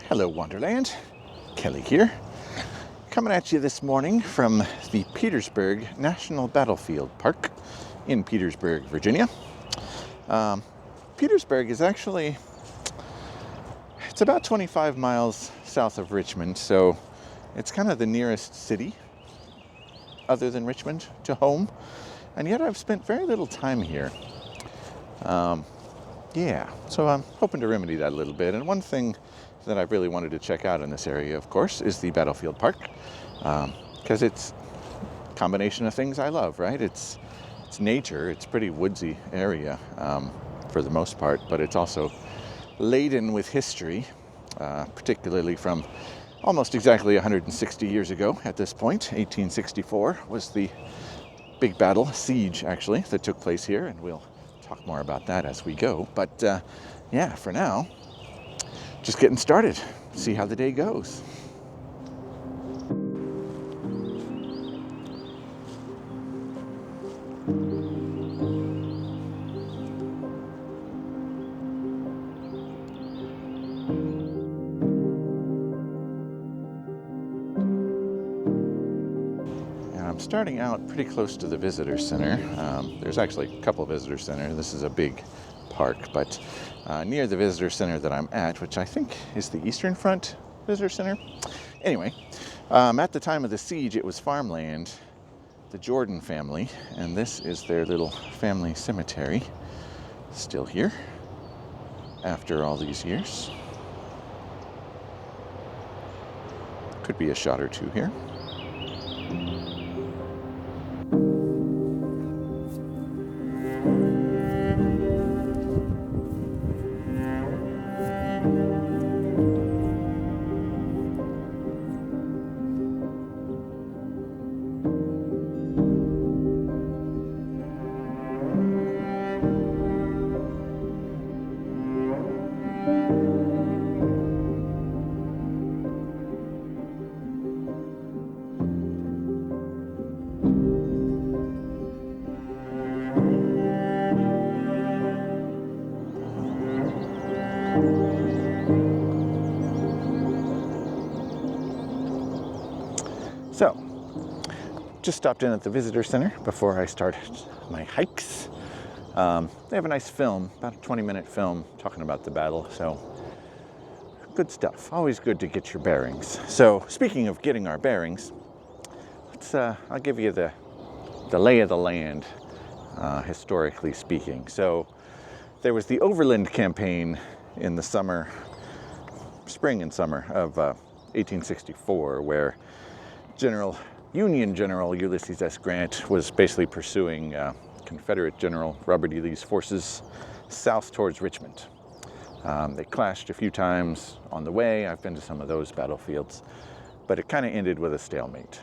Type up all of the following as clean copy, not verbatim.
Hello Wonderland, Kelly here, coming at you this morning from the Petersburg National Battlefield Park in Petersburg, Virginia. Petersburg is actually, it's about 25 miles south of Richmond, so it's kind of the nearest city other than Richmond to home, and yet I've spent very little time here. So I'm hoping to remedy that a little bit. And one thing that I really wanted to check out in this area, of course, is the Battlefield Park, because it's a combination of things I love, right? It's nature, it's a pretty woodsy area for the most part, but it's also laden with history, particularly from almost exactly 160 years ago at this point. 1864 was the big battle, siege actually, that took place here, and we'll talk more about that as we go. But for now, just getting started. See how the day goes. I'm starting out pretty close to the visitor center. There's actually a couple of visitor centers. This is a big park, but near the visitor center that I'm at, which I think is the Eastern Front Visitor Center. Anyway, at the time of the siege, it was farmland, the Jordan family, and this is their little family cemetery, still here after all these years. Could be a shot or two here. So, just stopped in at the visitor center before I started my hikes. They have a nice film, about a 20-minute film talking about the battle, so good stuff. Always good to get your bearings. So, speaking of getting our bearings, I'll give you the lay of the land, historically speaking. So, there was the Overland Campaign in the spring and summer of 1864, where Union General Ulysses S. Grant was basically pursuing Confederate General Robert E. Lee's forces south towards Richmond. They clashed a few times on the way. I've been to some of those battlefields, but it kind of ended with a stalemate.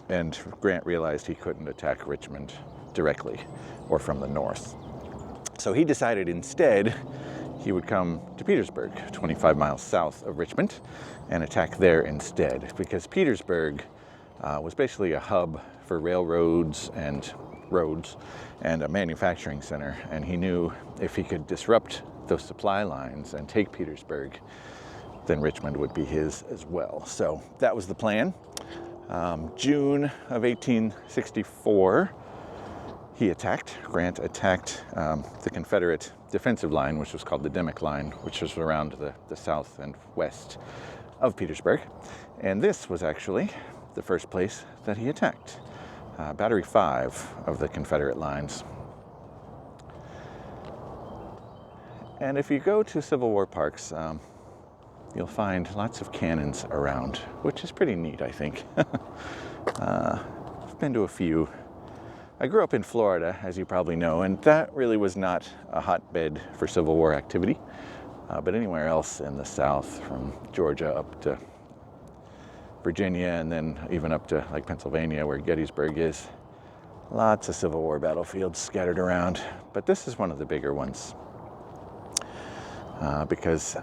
And Grant realized he couldn't attack Richmond directly or from the north. So he decided instead he would come to Petersburg, 25 miles south of Richmond, and attack there instead, because Petersburg was basically a hub for railroads and roads and a manufacturing center, and he knew if he could disrupt those supply lines and take Petersburg, then Richmond would be his as well. So that was the plan. June of 1864, Grant attacked the Confederate defensive line, which was called the Dimmock Line, which was around the south and west of Petersburg. And this was actually the first place that he attacked, Battery 5 of the Confederate lines. And if you go to Civil War parks, you'll find lots of cannons around, which is pretty neat, I think. I've been to a few. I grew up in Florida, as you probably know, and that really was not a hotbed for Civil War activity. But anywhere else in the South, from Georgia up to Virginia, and then even up to like Pennsylvania, where Gettysburg is, lots of Civil War battlefields scattered around. But this is one of the bigger ones, because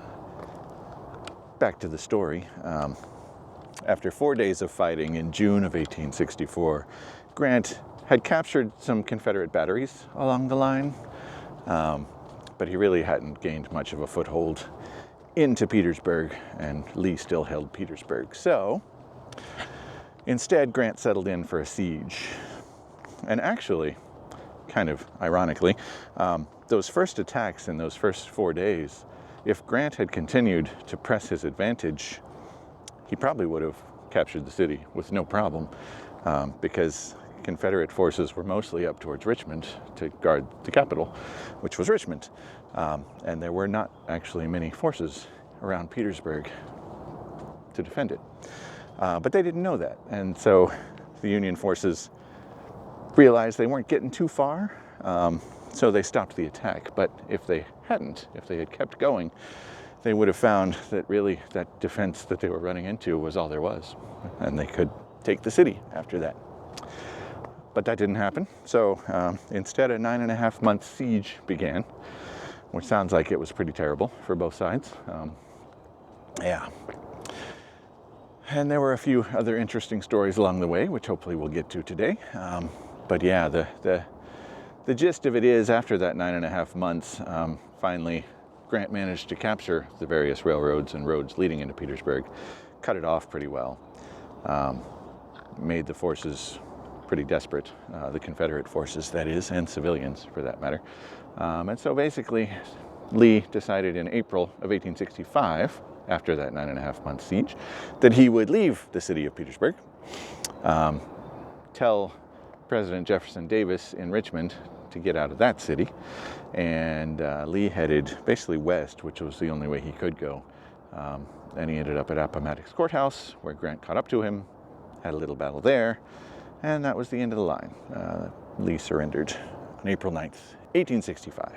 back to the story. After 4 days of fighting in June of 1864, Grant had captured some Confederate batteries along the line, but he really hadn't gained much of a foothold into Petersburg, and Lee still held Petersburg. So instead, Grant settled in for a siege. And actually, kind of ironically, those first attacks in those first 4 days, if Grant had continued to press his advantage, he probably would have captured the city with no problem, because Confederate forces were mostly up towards Richmond to guard the capital, which was Richmond. And there were not actually many forces around Petersburg to defend it. But they didn't know that. And so the Union forces realized they weren't getting too far, so they stopped the attack. But if they hadn't, if they had kept going, they would have found that really that defense that they were running into was all there was, and they could take the city after that. But that didn't happen. So instead, a 9.5-month siege began, which sounds like it was pretty terrible for both sides. Yeah. And there were a few other interesting stories along the way, which hopefully we'll get to today. But yeah, the gist of it is, after that 9.5 months, finally Grant managed to capture the various railroads and roads leading into Petersburg, cut it off pretty well, made the forces pretty desperate, the Confederate forces, that is, and civilians for that matter. And so basically, Lee decided in April of 1865, after that 9.5-month siege, that he would leave the city of Petersburg, tell President Jefferson Davis in Richmond to get out of that city, and Lee headed basically west, which was the only way he could go. And he ended up at Appomattox Courthouse, where Grant caught up to him, had a little battle there, and that was the end of the line. Lee surrendered on April 9th, 1865.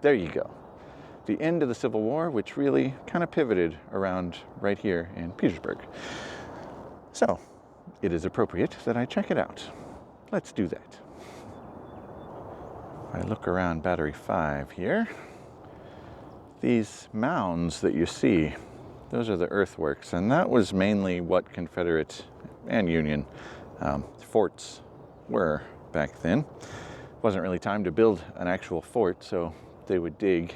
There you go. The end of the Civil War, which really kind of pivoted around right here in Petersburg. So, it is appropriate that I check it out. Let's do that. If I look around Battery 5 here, these mounds that you see, those are the earthworks, and that was mainly what Confederate and Union forts were back then. It wasn't really time to build an actual fort, so they would dig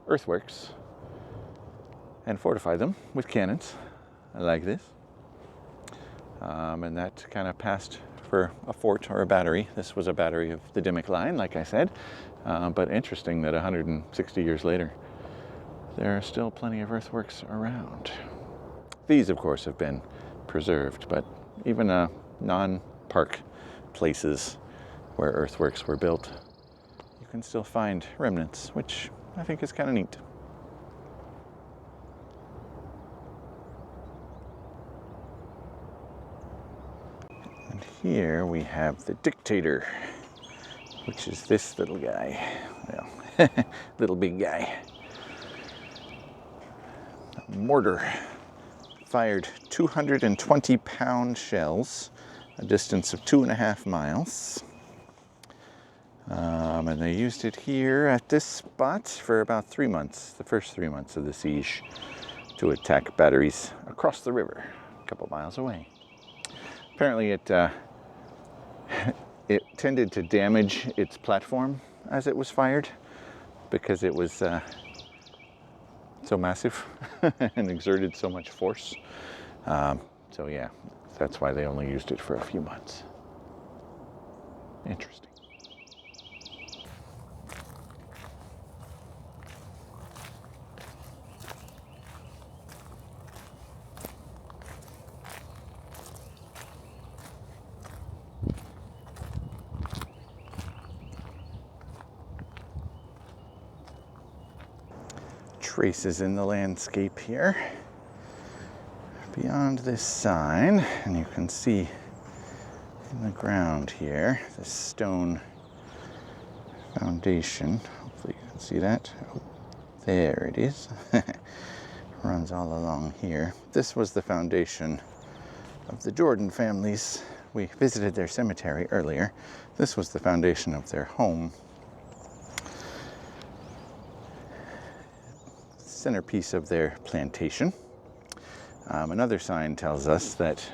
earthworks and fortify them with cannons like this. And that kind of passed for a fort or a battery. This was a battery of the Dimmock Line, like I said. But interesting that 160 years later, there are still plenty of earthworks around. These, of course, have been preserved, but even non-park places where earthworks were built, you can still find remnants, which I think is kind of neat. And here we have the Dictator, which is this little guy. Well, little big guy. A mortar fired 220-pound shells, a distance of 2.5 miles. And they used it here at this spot for about 3 months, the first 3 months of the siege, to attack batteries across the river, a couple miles away. Apparently it tended to damage its platform as it was fired, because it was so massive and exerted so much force. So yeah, that's why they only used it for a few months. Interesting. Traces in the landscape here. Beyond this sign, and you can see in the ground here, the stone foundation. Hopefully you can see that. Oh, there it is. Runs all along here. This was the foundation of the Jordan families. We visited their cemetery earlier. This was the foundation of their home. Centerpiece of their plantation. Another sign tells us that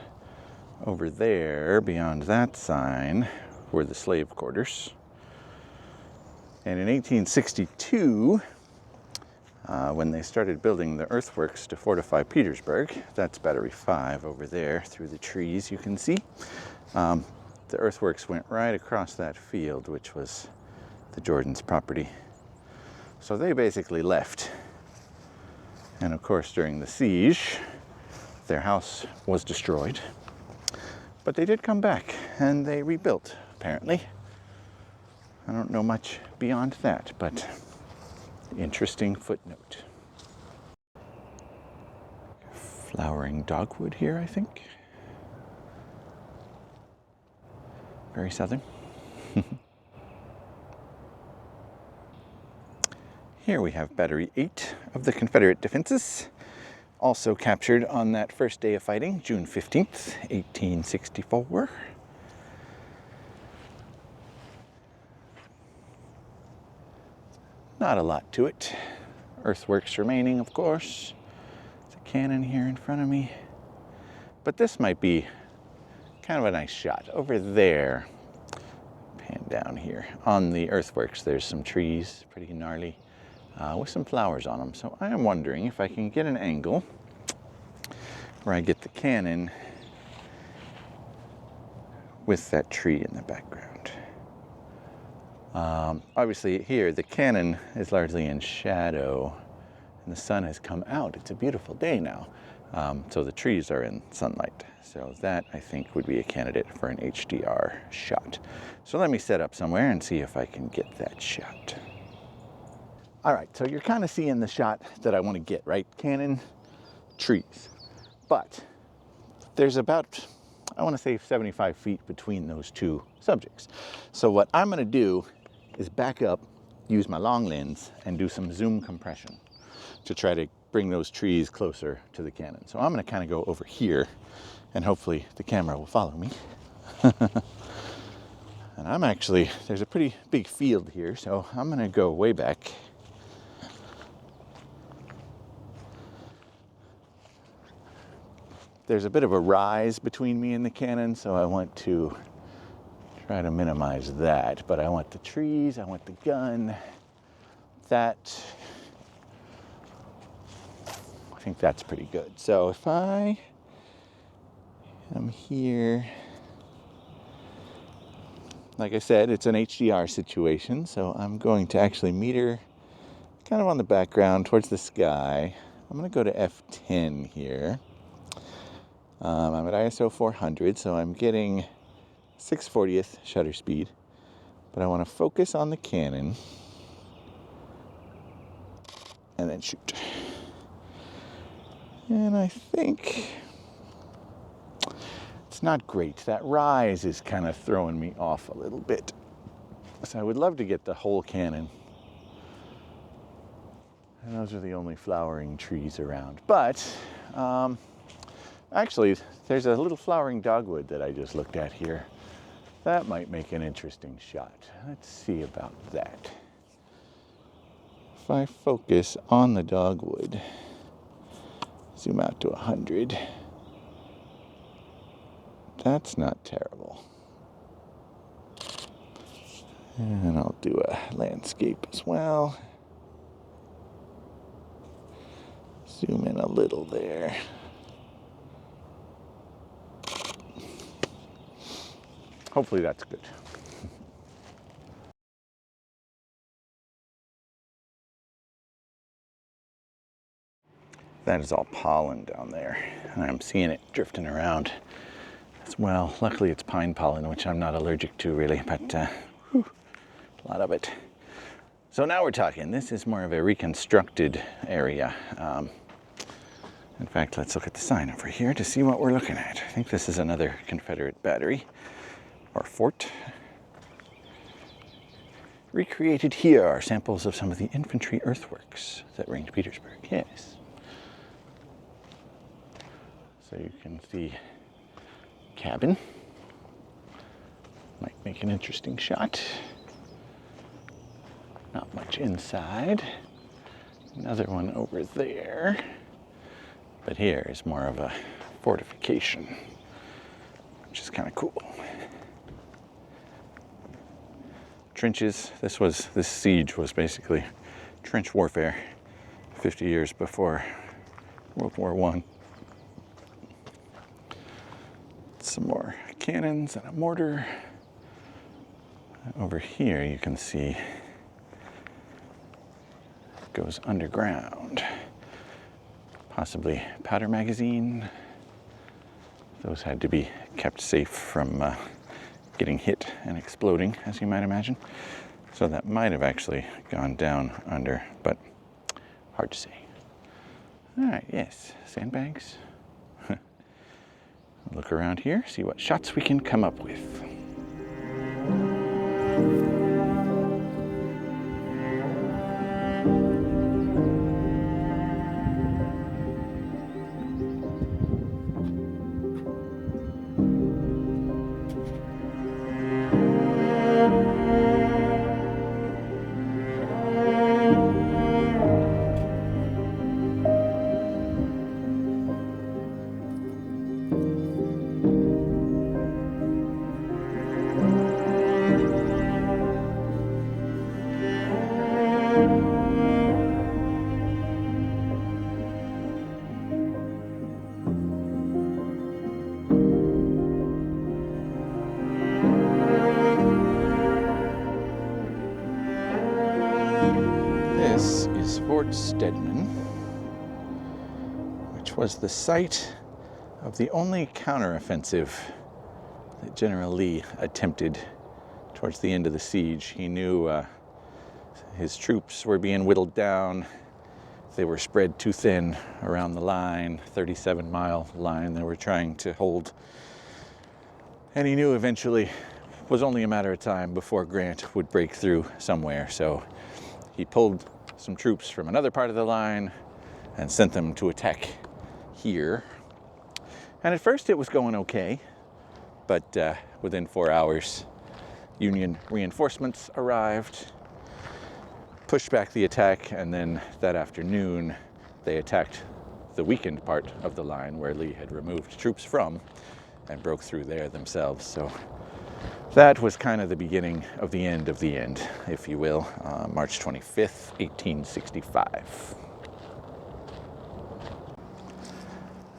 over there, beyond that sign, were the slave quarters. And in 1862, when they started building the earthworks to fortify Petersburg. That's Battery 5 over there through the trees you can see. The earthworks went right across that field, which was the Jordan's property. So they basically left. And of course, during the siege, their house was destroyed. But they did come back and they rebuilt, apparently. I don't know much beyond that, but interesting footnote. Flowering dogwood here, I think. Very southern. Here we have Battery 8 of the Confederate defenses, also captured on that first day of fighting, June 15th, 1864. Not a lot to it. Earthworks remaining, of course. There's a cannon here in front of me. But this might be kind of a nice shot. Over there, pan down here, on the earthworks, there's some trees, pretty gnarly, with some flowers on them. So I am wondering if I can get an angle where I get the cannon with that tree in the background. Obviously here the cannon is largely in shadow and the sun has come out. It's a beautiful day now. So the trees are in sunlight. So that, I think, would be a candidate for an HDR shot. So let me set up somewhere and see if I can get that shot. All right, so you're kind of seeing the shot that I want to get, right? Cannon, trees. But there's about, I want to say 75 feet between those two subjects. So what I'm going to do is back up, use my long lens, and do some zoom compression to try to bring those trees closer to the cannon. So I'm going to kind of go over here, and hopefully the camera will follow me. And I'm actually, there's a pretty big field here, so I'm going to go way back. There's a bit of a rise between me and the cannon, so I want to try to minimize that. But I want the trees, I want the gun, that. I think that's pretty good. So if I am here, like I said, it's an HDR situation, so I'm going to actually meter kind of on the background towards the sky. I'm going to go to F10 here. I'm at ISO 400, so I'm getting 6/40th shutter speed, but I want to focus on the cannon and then shoot. And I think it's not great. That rise is kind of throwing me off a little bit. So I would love to get the whole cannon. And those are the only flowering trees around. But actually, there's a little flowering dogwood that I just looked at here. That might make an interesting shot. Let's see about that. If I focus on the dogwood, zoom out to 100, that's not terrible. And I'll do a landscape as well. Zoom in a little there. Hopefully that's good. That is all pollen down there, and I'm seeing it drifting around as well. Luckily it's pine pollen, which I'm not allergic to really, but a lot of it. So now we're talking. This is more of a reconstructed area. In fact, let's look at the sign over here to see what we're looking at. I think this is another Confederate battery or fort. Recreated here are samples of some of the infantry earthworks that ringed Petersburg. Yes. So you can see cabin. Might make an interesting shot. Not much inside. Another one over there. But here is more of a fortification, which is kind of cool. Trenches. This siege was basically trench warfare. 50 years before World War I. Some more cannons and a mortar. Over here you can see it goes underground. Possibly powder magazine. Those had to be kept safe from getting hit and exploding, as you might imagine. So that might have actually gone down under, but hard to say. All right, yes, sandbags. Look around here, see what shots we can come up with. This is Fort Stedman, which was the site of the only counteroffensive that General Lee attempted towards the end of the siege. He knew his troops were being whittled down. They were spread too thin around the line, 37-mile line they were trying to hold. And he knew eventually it was only a matter of time before Grant would break through somewhere. So he pulled some troops from another part of the line and sent them to attack here. And at first it was going okay, but within 4 hours, Union reinforcements arrived, pushed back the attack, and then that afternoon they attacked the weakened part of the line where Lee had removed troops from and broke through there themselves. So that was kind of the beginning of the end, if you will, March 25th, 1865.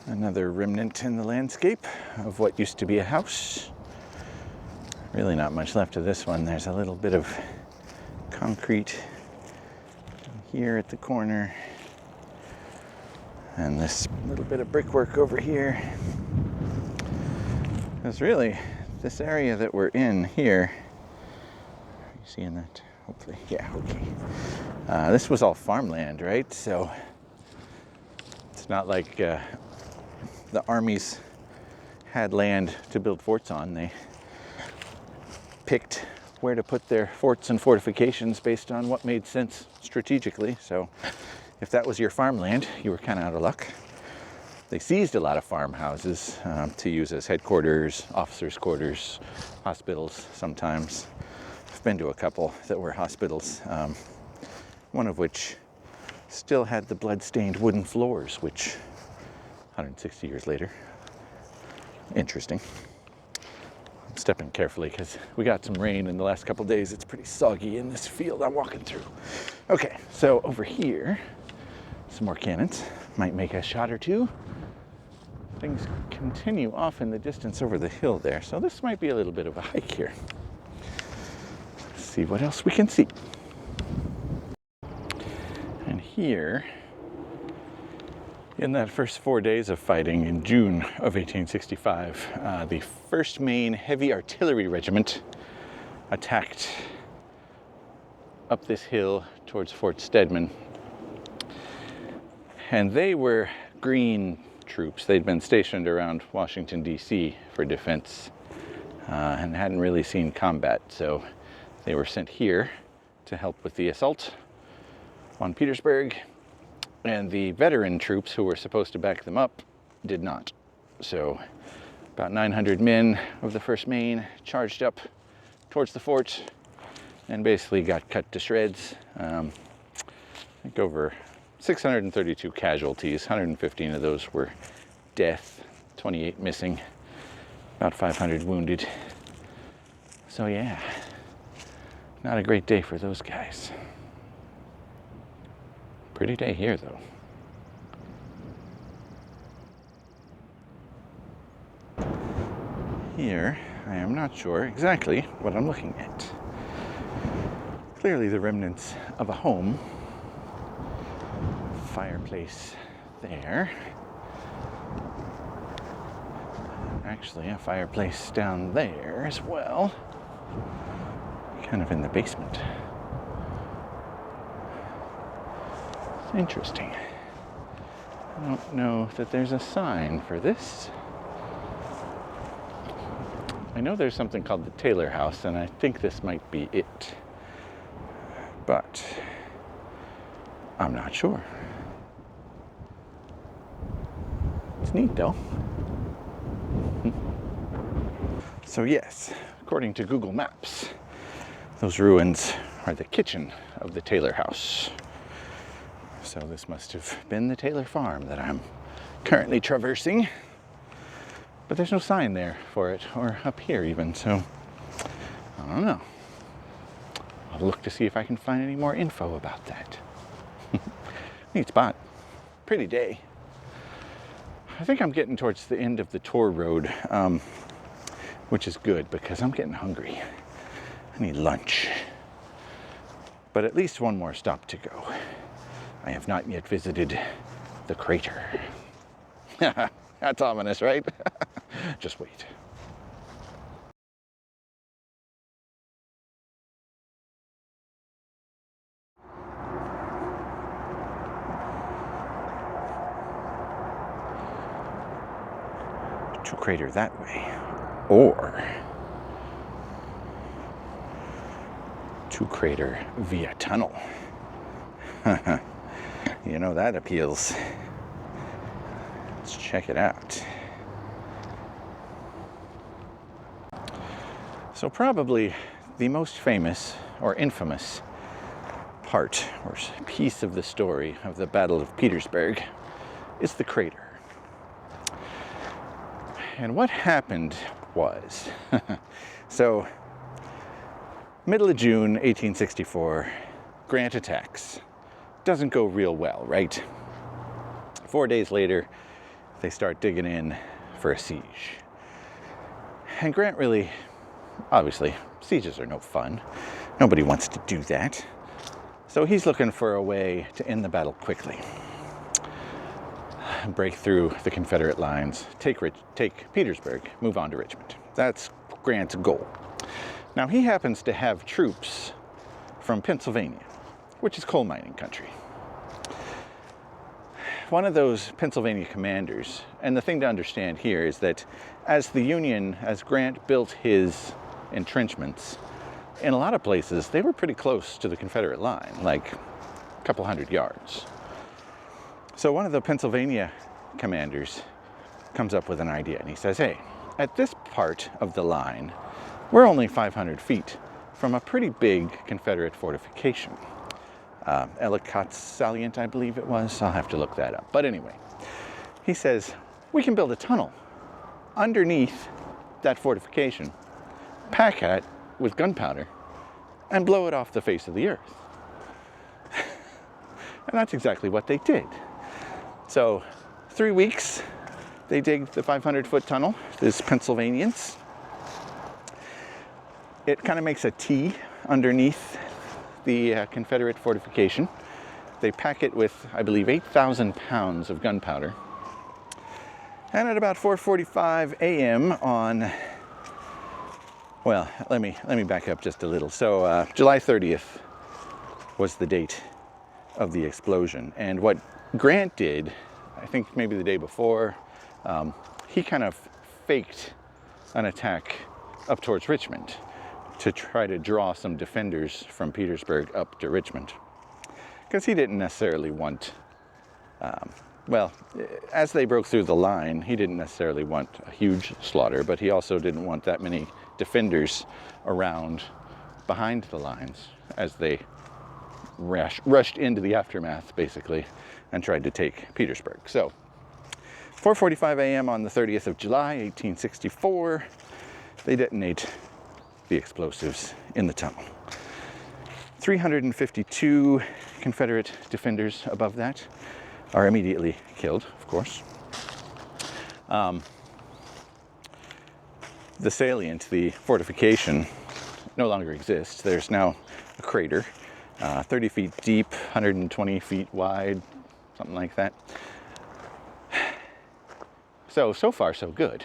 Another remnant in the landscape of what used to be a house. Really not much left of this one. There's a little bit of concrete here at the corner, and this little bit of brickwork over here. Because really, this area that we're in here, are you seeing that? Hopefully, yeah, okay. This was all farmland, right? So it's not like the armies had land to build forts on. They picked where to put their forts and fortifications based on what made sense strategically. So if that was your farmland, you were kind of out of luck. They seized a lot of farmhouses to use as headquarters, officers' quarters, hospitals sometimes. I've been to a couple that were hospitals, one of which still had the blood-stained wooden floors, which 160 years later, interesting. I'm stepping carefully because we got some rain in the last couple days. It's pretty soggy in this field I'm walking through. Okay, so over here, some more cannons. Might make a shot or two. Things continue off in the distance over the hill there, so this might be a little bit of a hike here. Let's see what else we can see. And here, in that first 4 days of fighting in June of 1865, the 1st Maine Heavy Artillery Regiment attacked up this hill towards Fort Stedman. And they were green troops. They'd been stationed around Washington, D.C. for defense and hadn't really seen combat. So they were sent here to help with the assault on Petersburg. And the veteran troops who were supposed to back them up did not. So about 900 men of the 1st Maine charged up towards the fort and basically got cut to shreds. I think over 632 casualties, 115 of those were death, 28 missing, about 500 wounded. So yeah, not a great day for those guys. Pretty day here, though. Here, I am not sure exactly what I'm looking at. Clearly the remnants of a home. Fireplace there. Actually, a fireplace down there as well. Kind of in the basement. Interesting. I don't know that there's a sign for this. I know there's something called the Taylor House, and I think this might be it. But I'm not sure. It's neat though. So yes, according to Google Maps, those ruins are the kitchen of the Taylor House. So this must have been the Taylor farm that I'm currently traversing. But there's no sign there for it, or up here even, so I don't know. I'll look to see if I can find any more info about that. Neat spot. Pretty day. I think I'm getting towards the end of the tour road, which is good because I'm getting hungry. I need lunch. But at least one more stop to go. I have not yet visited the crater. That's ominous, right? Just wait. To crater that way, or to crater via tunnel. You know, that appeals. Let's check it out. So probably the most famous or infamous part or piece of the story of the Battle of Petersburg is the crater. And what happened was, so middle of June 1864, Grant attacks. Doesn't go real well, right? 4 days later, they start digging in for a siege. And Grant really, obviously, sieges are no fun. Nobody wants to do that. So he's looking for a way to end the battle quickly. Break through the Confederate lines, take Petersburg, move on to Richmond. That's Grant's goal. Now he happens to have troops from Pennsylvania, which is coal mining country. One of those Pennsylvania commanders, and the thing to understand here is that as Grant built his entrenchments, in a lot of places they were pretty close to the Confederate line, like a couple hundred yards. So one of the Pennsylvania commanders comes up with an idea, and he says, hey, at this part of the line, we're only 500 feet from a pretty big Confederate fortification. Ellicott's Salient, I believe it was. I'll have to look that up. But anyway, he says, we can build a tunnel underneath that fortification, pack it with gunpowder, and blow it off the face of the earth. And that's exactly what they did. So 3 weeks, they dig the 500-foot tunnel, these Pennsylvanians. It kind of makes a T underneath the Confederate fortification. They pack it with, I believe, 8,000 pounds of gunpowder. And at about 4:45 a.m. on, well, let me back up just a little. So July 30th was the date of the explosion. And what Grant did, I think maybe the day before, he kind of faked an attack up towards Richmond to try to draw some defenders from Petersburg up to Richmond. Because he didn't necessarily want, well, as they broke through the line, he didn't necessarily want a huge slaughter, but he also didn't want that many defenders around behind the lines as they rushed into the aftermath, basically, and tried to take Petersburg. So 4:45 a.m. on the 30th of July, 1864, they detonate the explosives in the tunnel. 352 Confederate defenders above that are immediately killed, of course. The salient, the fortification, no longer exists. There's now a crater, 30 feet deep, 120 feet wide, something like that. So far, so good.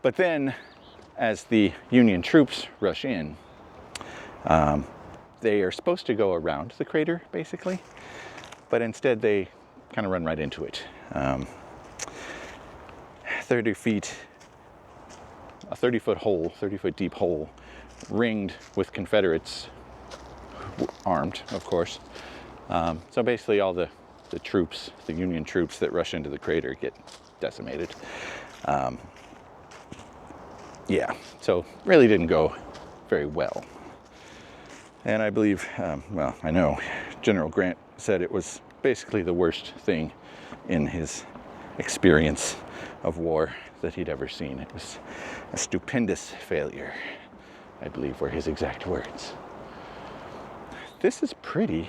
But then, as the Union troops rush in, they are supposed to go around the crater, basically, but instead they kind of run right into it. 30 feet, a 30-foot hole, 30-foot deep hole, ringed with Confederates, armed, of course. So basically all the troops, the Union troops that rush into the crater get decimated. Yeah, so really didn't go very well. And I believe, well, I know General Grant said it was basically the worst thing in his experience of war that he'd ever seen. It was a stupendous failure, I believe were his exact words. This is pretty.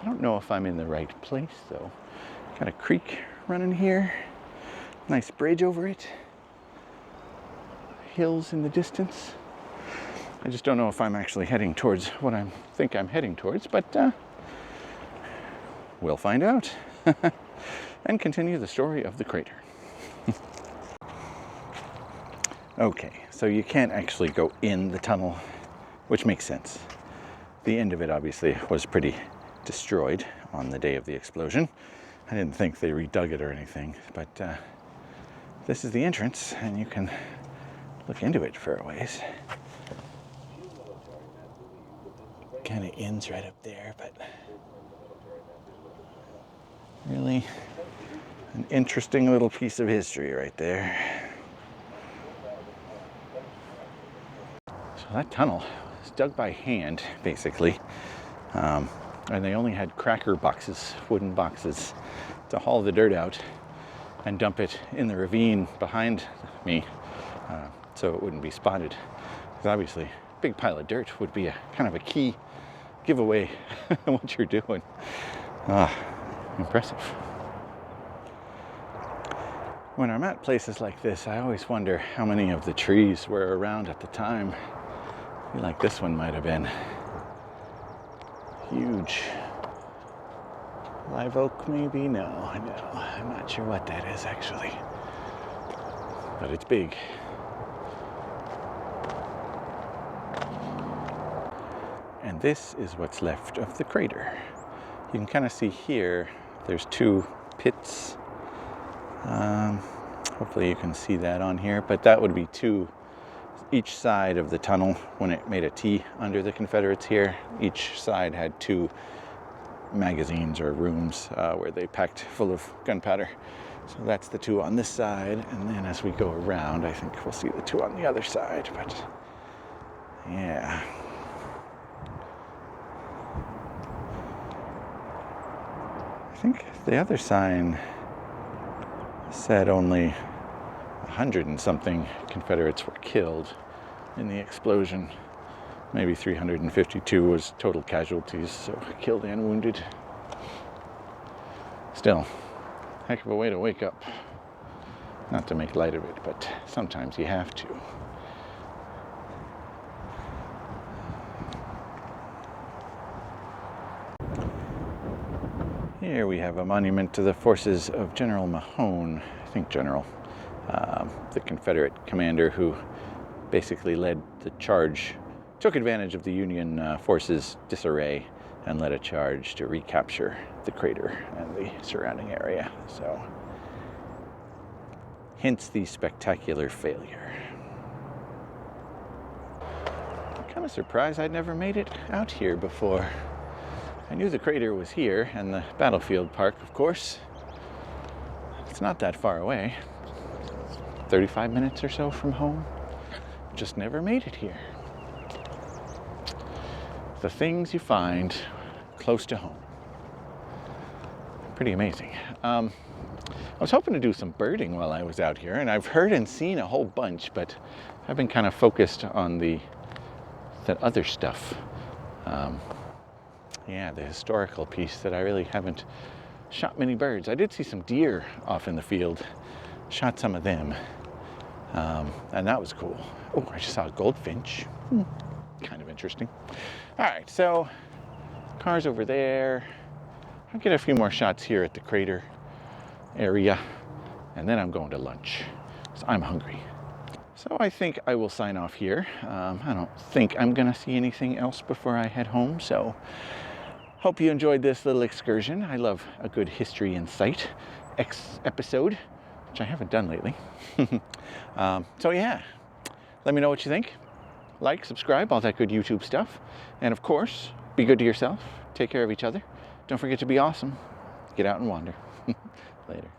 I don't know if I'm in the right place though. Got a creek running here. Nice bridge over it. Hills in the distance. I just don't know if I'm actually heading towards what I think I'm heading towards, but we'll find out and continue the story of the crater. Okay, so you can't actually go in the tunnel, which makes sense. The end of it obviously was pretty destroyed on the day of the explosion. I didn't think they redug it or anything, but this is the entrance and you can look into it for a ways. Kind of ends right up there, but really an interesting little piece of history right there. So that tunnel was dug by hand, basically, and they only had cracker boxes, wooden boxes, to haul the dirt out and dump it in the ravine behind me, so it wouldn't be spotted. Because obviously, a big pile of dirt would be a kind of a key giveaway what you're doing. Impressive. When I'm at places like this, I always wonder how many of the trees were around at the time. I feel like this one might have been huge. Live oak, maybe? No, I'm not sure what that is actually. But it's big. And this is what's left of the crater. You can kind of see here, there's two pits. Hopefully you can see that on here, but that would be two each side of the tunnel. When it made a T under the Confederates here, each side had two magazines or rooms where they packed full of gunpowder. So that's the two on this side, and then as we go around, I think we'll see the two on the other side, but yeah. I think the other sign said only 100 and something Confederates were killed in the explosion. Maybe 352 was total casualties, so killed and wounded. Still, heck of a way to wake up. Not to make light of it, but sometimes you have to. Here we have a monument to the forces of General Mahone, I think General, the Confederate commander who basically led the charge, took advantage of the Union forces' disarray and led a charge to recapture the crater and the surrounding area. So, hence the spectacular failure. I'm kind of surprised I'd never made it out here before. I knew the crater was here, and the battlefield park, of course. It's not that far away. 35 minutes or so from home. Just never made it here. The things you find close to home. Pretty amazing. I was hoping to do some birding while I was out here, and I've heard and seen a whole bunch, but I've been kind of focused on that other stuff Yeah, the historical piece that I really haven't shot many birds. I did see some deer off in the field, shot some of them, and that was cool. Oh, I just saw a goldfinch. Kind of interesting. All right, so car's over there. I'll get a few more shots here at the crater area, and then I'm going to lunch, so I'm hungry. So I think I will sign off here. I don't think I'm gonna see anything else before I head home, so hope you enjoyed this little excursion. I love a good history and sight episode, which I haven't done lately. So yeah, let me know what you think. Like, subscribe, all that good YouTube stuff. And of course, be good to yourself. Take care of each other. Don't forget to be awesome. Get out and wander. Later.